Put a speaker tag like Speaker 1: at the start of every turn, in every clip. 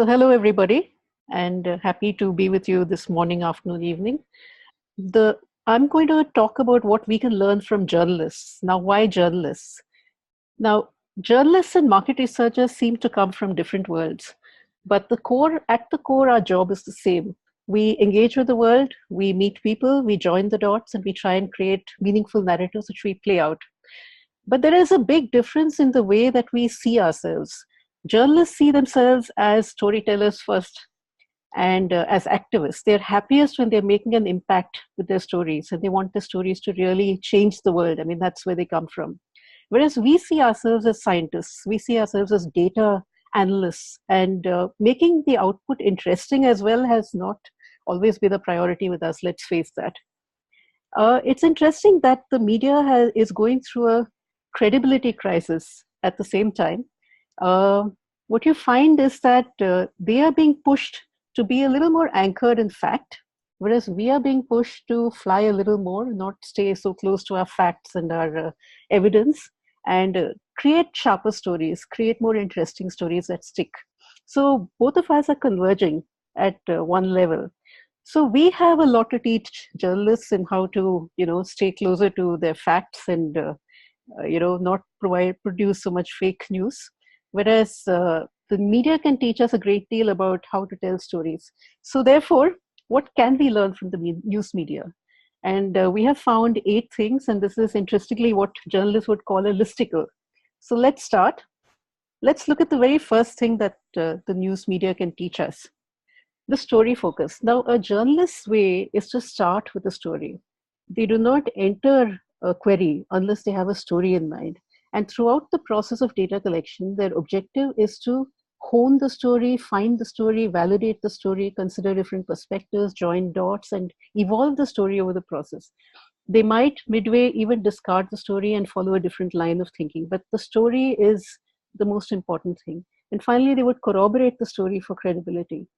Speaker 1: So hello everybody, and happy to be with you this morning, afternoon, evening. The I'm going to talk about what we can learn from journalists. Now, why journalists? Now, journalists and market researchers seem to come from different worlds, but at the core, our job is the same. We engage with the world, we meet people, we join the dots, and we try and create meaningful narratives which we play out. But there is a big difference in the way that we see ourselves. Journalists see themselves as storytellers first and as activists. They're happiest when they're making an impact with their stories and they want their stories to really change the world. I mean, that's where they come from. Whereas we see ourselves as scientists, we see ourselves as data analysts, and making the output interesting as well has not always been a priority with us, let's face that. It's interesting that the media is going through a credibility crisis at the same time. Uh, what you find is that they are being pushed to be a little more anchored in fact, whereas we are being pushed to fly a little more, not stay so close to our facts and our evidence, and create sharper stories, create more interesting stories that stick. So both of us are converging at one level. So we have a lot to teach journalists in how to, stay closer to their facts and, not produce so much fake news. Whereas the media can teach us a great deal about how to tell stories. So therefore, what can we learn from the news media? And we have found 8 things, and this is interestingly what journalists would call a listicle. So let's start. Let's look at the very first thing that the news media can teach us. The story focus. Now, a journalist's way is to start with a story. They do not enter a query unless they have a story in mind. And throughout the process of data collection, their objective is to hone the story, find the story, validate the story, consider different perspectives, join dots, and evolve the story over the process. They might midway even discard the story and follow a different line of thinking, but the story is the most important thing. And finally, they would corroborate the story for credibility.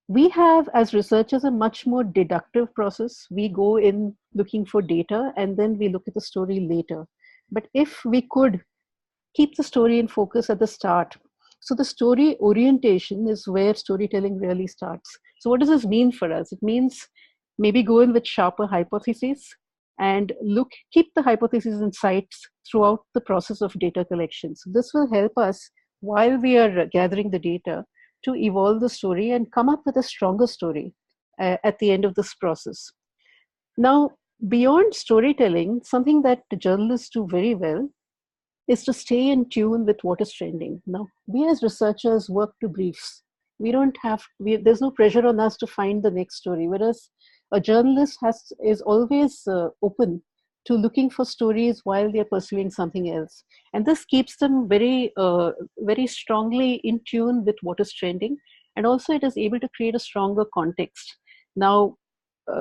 Speaker 1: We have, as researchers, a much more deductive process. We go in looking for data and then we look at the story later. But if we could keep the story in focus at the start, so the story orientation is where storytelling really starts. So what does this mean for us? It means maybe go in with sharper hypotheses and keep the hypotheses in sight throughout the process of data collection. So this will help us while we are gathering the data to evolve the story and come up with a stronger story at the end of this process. Now, beyond storytelling, something that journalists do very well is to stay in tune with what is trending. Now, we as researchers work to briefs. There's no pressure on us to find the next story, whereas a journalist is always open to looking for stories while they're pursuing something else. And this keeps them very, very strongly in tune with what is trending. And also it is able to create a stronger context. Now,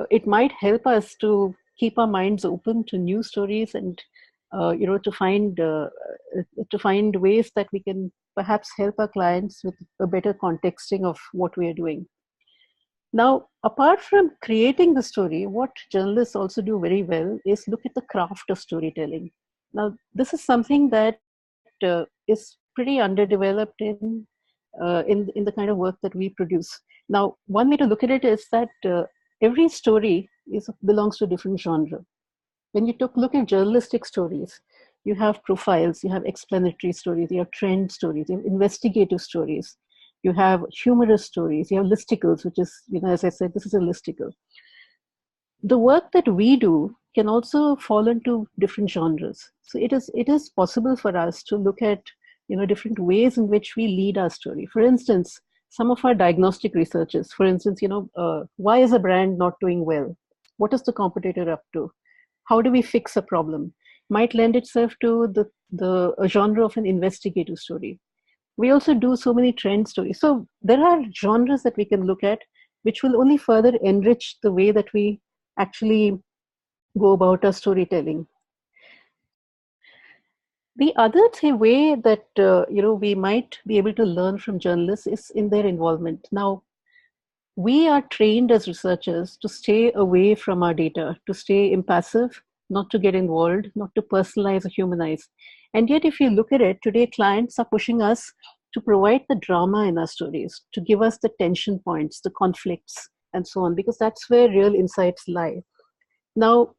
Speaker 1: it might help us to keep our minds open to new stories and, to find ways that we can perhaps help our clients with a better contexting of what we are doing. Now, apart from creating the story, what journalists also do very well is look at the craft of storytelling. Now, this is something that is pretty underdeveloped in the kind of work that we produce. Now, one way to look at it is that every story belongs to a different genre. When you look at journalistic stories, you have profiles, you have explanatory stories, you have trend stories, you have investigative stories. You have humorous stories, you have listicles, which is, as I said, this is a listicle. The work that we do can also fall into different genres. So it is possible for us to look at, different ways in which we lead our story. For instance, some of our diagnostic researches, for instance, why is a brand not doing well? What is the competitor up to? How do we fix a problem? Might lend itself to the genre of an investigative story. We also do so many trend stories. So there are genres that we can look at, which will only further enrich the way that we actually go about our storytelling. The other way that we might be able to learn from journalists is in their involvement. Now, we are trained as researchers to stay away from our data, to stay impassive, not to get involved, not to personalize or humanize. And yet, if you look at it, today clients are pushing us to provide the drama in our stories, to give us the tension points, the conflicts, and so on, because that's where real insights lie. Now,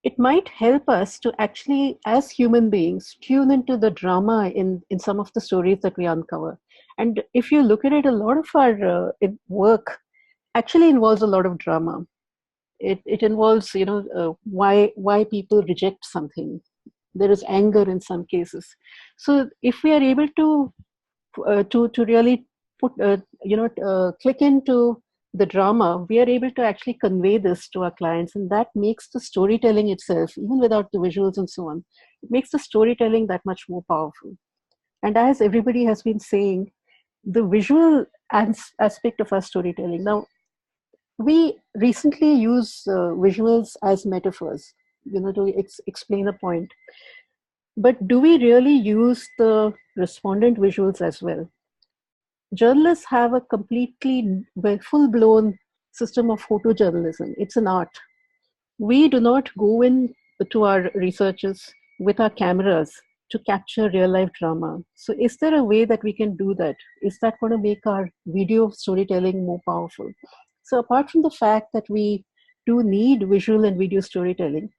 Speaker 1: it might help us to actually, as human beings, tune into the drama in some of the stories that we uncover. And if you look at it, a lot of our work actually involves a lot of drama. It involves, why people reject something. There is anger in some cases. So if we are able to really put click into the drama, we are able to actually convey this to our clients, and that makes the storytelling itself, even without the visuals and so on, it makes the storytelling that much more powerful. And as everybody has been saying, the visual aspect of our storytelling, now we recently use visuals as metaphors, to explain a point, but do we really use the respondent visuals as well? Journalists have a completely full-blown system of photojournalism. It's an art. We do not go in to our researchers with our cameras to capture real-life drama. So is there a way that we can do that? Is that going to make our video storytelling more powerful? So apart from the fact that we do need visual and video storytelling,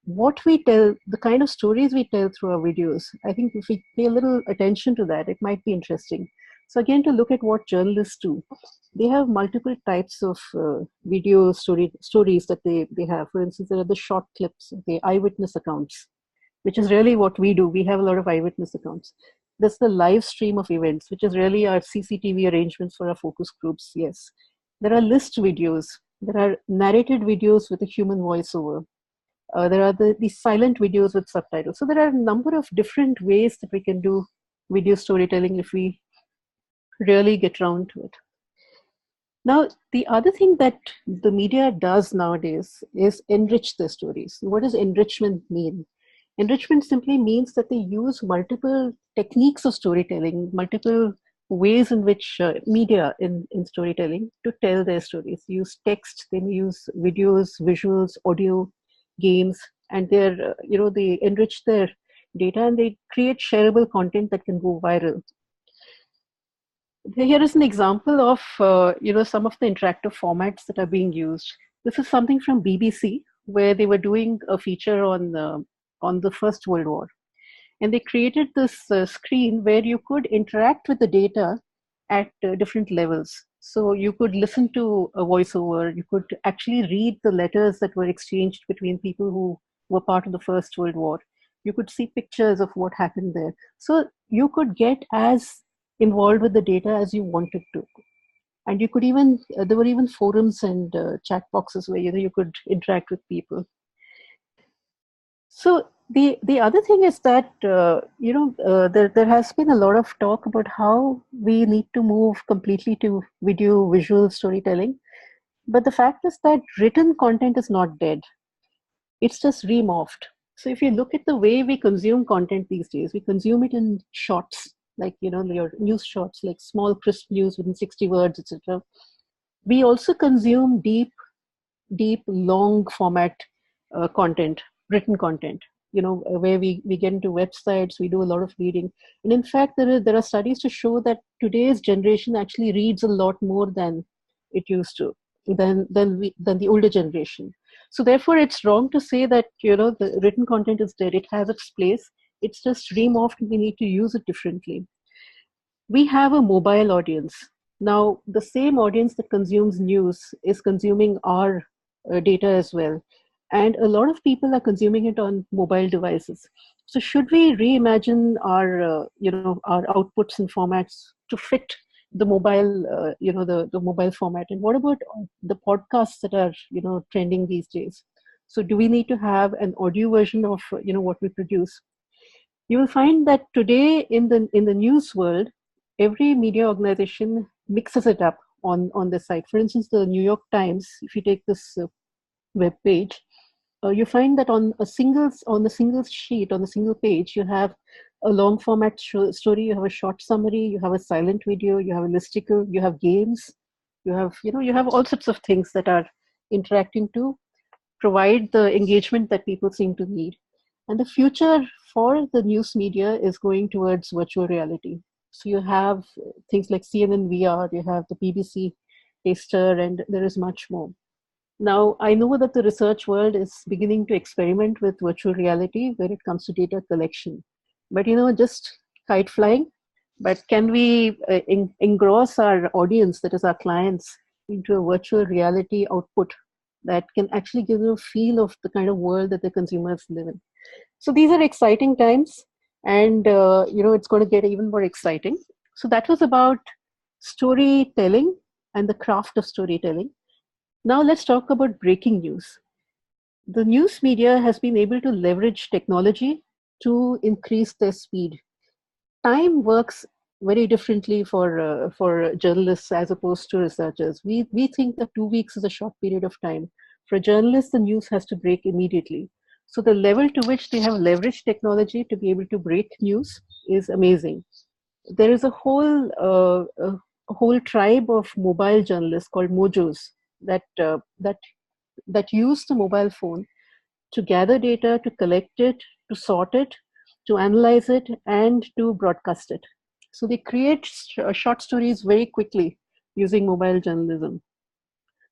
Speaker 1: what we tell, the kind of stories we tell through our videos, I think if we pay a little attention to that, it might be interesting. So again, to look at what journalists do, they have multiple types of video stories that they have. For instance, there are the short clips, the eyewitness accounts, which is really what we do. We have a lot of eyewitness accounts. There's the live stream of events, which is really our CCTV arrangements for our focus groups. Yes. There are list videos. There are narrated videos with a human voiceover. There are these silent videos with subtitles. So there are a number of different ways that we can do video storytelling if we really get around to it. Now, the other thing that the media does nowadays is enrich their stories. What does enrichment mean? Enrichment simply means that they use multiple techniques of storytelling, multiple ways in which media in storytelling to tell their stories. They use text, they use videos, visuals, audio, games, and they enrich their data and they create shareable content that can go viral. Here is an example of some of the interactive formats that are being used. This is something from BBC where they were doing a feature on the First World War, and they created this screen where you could interact with the data at different levels. So you could listen to a voiceover, you could actually read the letters that were exchanged between people who were part of the First World War. You could see pictures of what happened there. So you could get as involved with the data as you wanted to. And you could even, there were even forums and chat boxes where you could interact with people. So the other thing is that there has been a lot of talk about how we need to move completely to video visual storytelling, but the fact is that written content is not dead; it's just remorphed. So if you look at the way we consume content these days, we consume it in shots, like your news shots, like small crisp news within 60 words, etc. We also consume deep, long format content, written content, where we get into websites, we do a lot of reading. And in fact, there are studies to show that today's generation actually reads a lot more than it used to, than the older generation. So therefore, it's wrong to say that, the written content is dead. It has its place. It's just remorphed. We need to use it differently. We have a mobile audience. Now, the same audience that consumes news is consuming our data as well. And a lot of people are consuming it on mobile devices. So should we reimagine our outputs and formats to fit the mobile, the mobile format? And what about the podcasts that are, trending these days? So do we need to have an audio version of, what we produce? You will find that today in the news world, every media organization mixes it up on the site. For instance, the New York Times, if you take this web page, you find that on a single sheet, on a single page, you have a long format story, you have a short summary, you have a silent video, you have a listicle, you have games, you have all sorts of things that are interacting to provide the engagement that people seem to need. And the future for the news media is going towards virtual reality. So you have things like CNN VR, you have the BBC Taster, and there is much more. Now, I know that the research world is beginning to experiment with virtual reality when it comes to data collection. But, just kite flying. But can we engross our audience, that is our clients, into a virtual reality output that can actually give them a feel of the kind of world that the consumers live in? So these are exciting times, and it's going to get even more exciting. So that was about storytelling and the craft of storytelling. Now let's talk about breaking news. The news media has been able to leverage technology to increase their speed. Time works very differently for journalists as opposed to researchers. We think that 2 weeks is a short period of time. For a journalist, the news has to break immediately. So the level to which they have leveraged technology to be able to break news is amazing. There is a whole tribe of mobile journalists called mojos that use the mobile phone to gather data, to collect it, to sort it, to analyze it, and to broadcast it. So they create short stories very quickly using mobile journalism.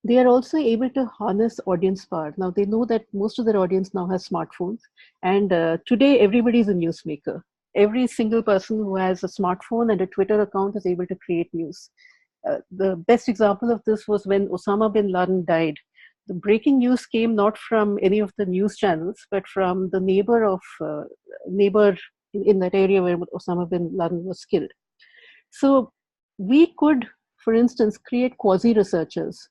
Speaker 1: They are also able to harness audience power. Now they know that most of their audience now has smartphones, and today everybody is a newsmaker. Every single person who has a smartphone and a Twitter account is able to create news. The best example of this was when Osama bin Laden died. The breaking news came not from any of the news channels, but from the neighbor in that area where Osama bin Laden was killed. So we could, for instance, create quasi researchers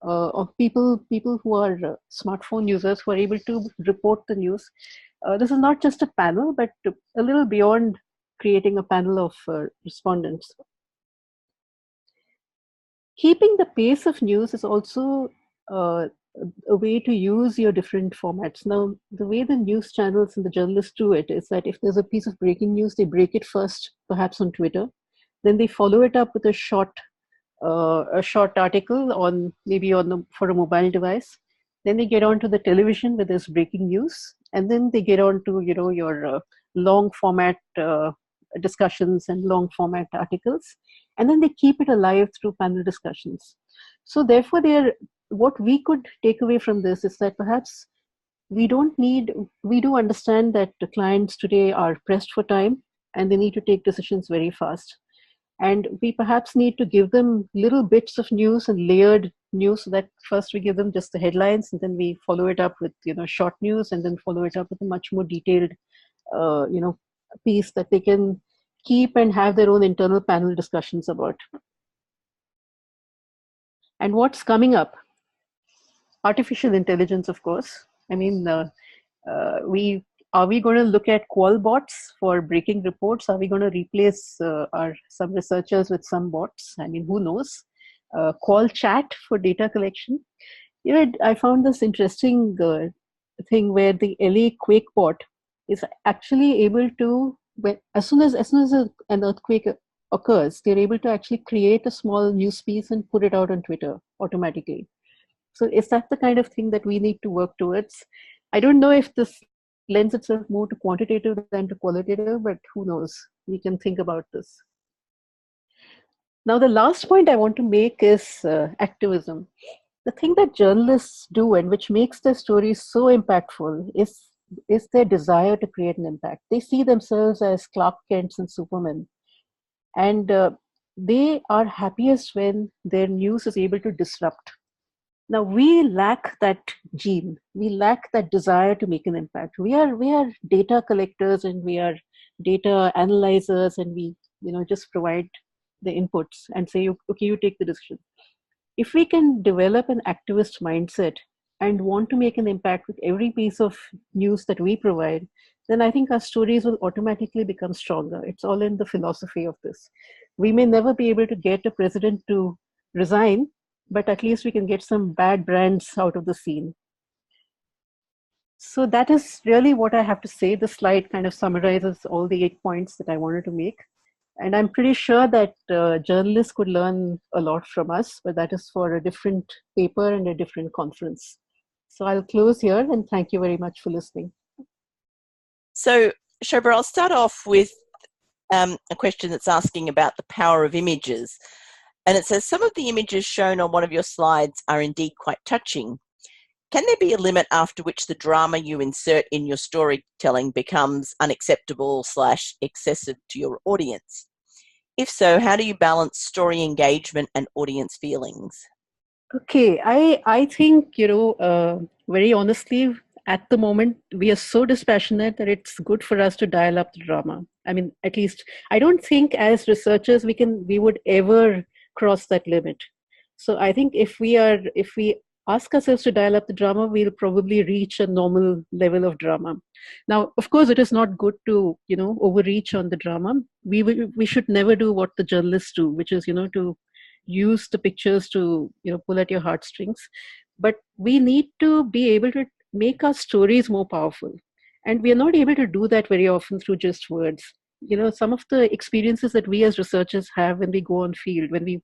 Speaker 1: of people who are smartphone users who are able to report the news. This is not just a panel, but a little beyond creating a panel of respondents. Keeping the pace of news is also uh, a way to use your different formats. Now, the way the news channels and the journalists do it is that if there's a piece of breaking news, they break it first, perhaps on Twitter. Then they follow it up with a short article on maybe for a mobile device. Then they get on to the television where there's breaking news, and then they get on to your long format discussions and long format articles, and then they keep it alive through panel discussions. So therefore, what we could take away from this is that perhaps we do understand that the clients today are pressed for time and they need to take decisions very fast, and we perhaps need to give them little bits of news and layered news, so that first we give them just the headlines, and then we follow it up with short news, and then follow it up with a much more detailed uh, you know piece that they can keep and have their own internal panel discussions about. And what's coming up? Artificial intelligence, of course. I mean, we are we going to look at qual bots for breaking reports? Are we going to replace some researchers with some bots? I mean, who knows? Qual chat for data collection. I found this interesting thing where the LA Quake bot is actually able to, as soon as an earthquake occurs, they're able to actually create a small news piece and put it out on Twitter automatically. So is that the kind of thing that we need to work towards? I don't know if this lends itself more to quantitative than to qualitative, but who knows? We can think about this. Now, the last point I want to make is activism. The thing that journalists do and which makes their stories so impactful is their desire to create an impact. They see themselves as Clark Kents and Superman, and they are happiest when their news is able to disrupt. Now we lack that gene. We lack that desire to make an impact. We are data collectors and we are data analyzers, and we just provide the inputs and say, okay, you take the decision. If we can develop an activist mindset and want to make an impact with every piece of news that we provide, then I think our stories will automatically become stronger. It's all in the philosophy of this. We may never be able to get a president to resign, but at least we can get some bad brands out of the scene. So that is really what I have to say. The slide kind of summarizes all the 8 points that I wanted to make. And I'm pretty sure that journalists could learn a lot from us, but that is for a different paper and a different conference. So I'll close here and thank you very much for listening.
Speaker 2: So Shobha, I'll start off with a question that's asking about the power of images. And it says, some of the images shown on one of your slides are indeed quite touching. Can there be a limit after which the drama you insert in your storytelling becomes unacceptable / excessive to your audience? If so, how do you balance story engagement and audience feelings?
Speaker 1: Okay, I think, very honestly, at the moment we are so dispassionate that it's good for us to dial up the drama. I mean, at least I don't think as researchers we would ever cross that limit. So I think if we ask ourselves to dial up the drama, we'll probably reach a normal level of drama. Now, of course, it is not good to, overreach on the drama. We should never do what the journalists do, which is, to use the pictures to, pull at your heartstrings. But we need to be able to make our stories more powerful, and we are not able to do that very often through just words. Some of the experiences that we as researchers have when we go on field, when we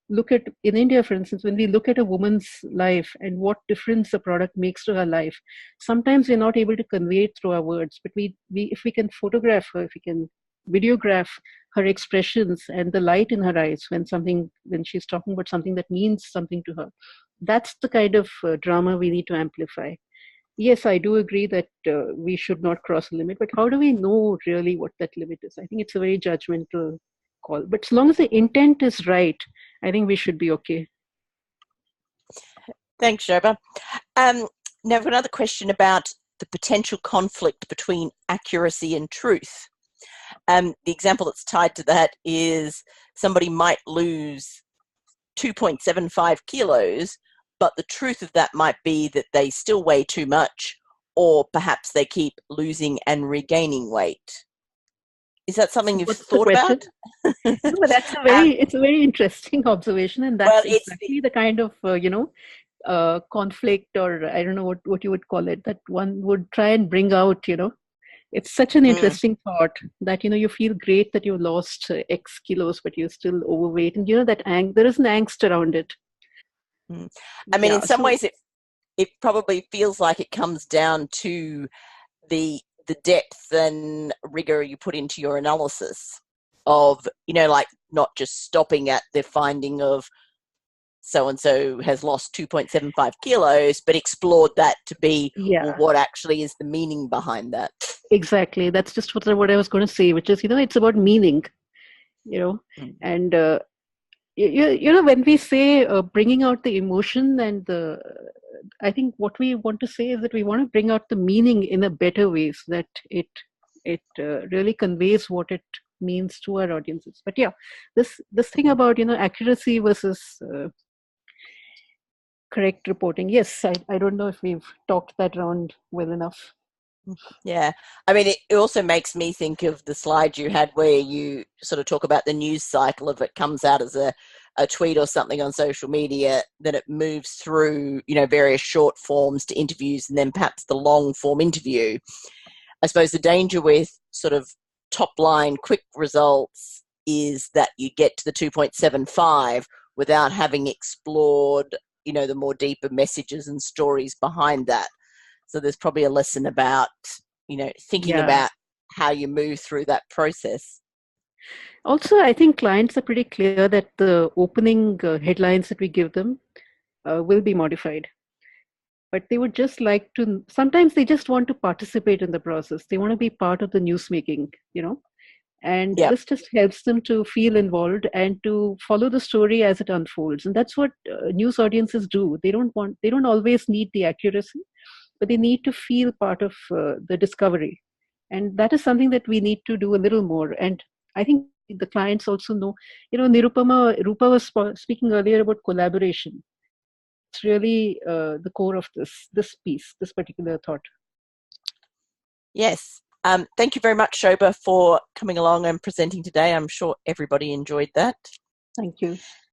Speaker 1: look at, in India for instance, when we look at a woman's life and what difference a product makes to her life, sometimes we're not able to convey it through our words, but we if we can photograph her, if we can videograph her expressions and the light in her eyes when she's talking about something that means something to her, that's the kind of drama we need to amplify. Yes, I do agree that we should not cross a limit, but how do we know really what that limit is? I think it's a very judgmental call. But as long as the intent is right, I think we should be okay.
Speaker 2: Thanks, Shoba. Now, I've got another question about the potential conflict between accuracy and truth. The example that's tied to that is somebody might lose 2.75 kilos, but the truth of that might be that they still weigh too much, or perhaps they keep losing and regaining weight. Is that something
Speaker 1: So
Speaker 2: you've
Speaker 1: what's the
Speaker 2: thought
Speaker 1: question?
Speaker 2: about?
Speaker 1: No, but that's it's a very interesting observation, and
Speaker 2: Well,
Speaker 1: that's
Speaker 2: it's
Speaker 1: exactly the kind of conflict, or I don't know what you would call it, that one would try and bring out. It's such an interesting thought that you feel great that you lost X kilos, but you're still overweight, and that there is an angst around it.
Speaker 2: I mean, in
Speaker 1: Yeah.
Speaker 2: some
Speaker 1: So
Speaker 2: ways, it probably feels like it comes down to the depth and rigor you put into your analysis of, like not just stopping at the finding of so and so has lost 2.75 kilos, but explored that to be, well,
Speaker 1: yeah,
Speaker 2: what actually is the meaning behind that?
Speaker 1: exactly. That's just what I was going to say, which is it's about meaning. You know, and when we say bringing out the emotion and I think what we want to say is that we want to bring out the meaning in a better way, so that it really conveys what it means to our audiences. But yeah, this thing about accuracy versus correct reporting, yes, I don't know if we've talked that round well enough.
Speaker 2: Yeah. I mean, it also makes me think of the slide you had where you sort of talk about the news cycle of it comes out as a tweet or something on social media, then it moves through, various short forms to interviews and then perhaps the long form interview. I suppose the danger with sort of top line quick results is that you get to the 2.75 without having explored, the more deeper messages and stories behind that. So there's probably a lesson about, thinking
Speaker 1: Yeah.
Speaker 2: about how you move through that process.
Speaker 1: Also, I think clients are pretty clear that the opening headlines that we give them will be modified, but they would just like to, sometimes they just want to participate in the process. They want to be part of the news making, and
Speaker 2: Yeah.
Speaker 1: this just helps them to feel involved and to follow the story as it unfolds. And that's what news audiences do. They don't always need the accuracy, but they need to feel part of the discovery. And that is something that we need to do a little more. And I think the clients also know, Rupa was speaking earlier about collaboration. It's really the core of this piece, this particular thought.
Speaker 2: Yes. Thank you very much, Shoba, for coming along and presenting today. I'm sure everybody enjoyed that.
Speaker 1: Thank you.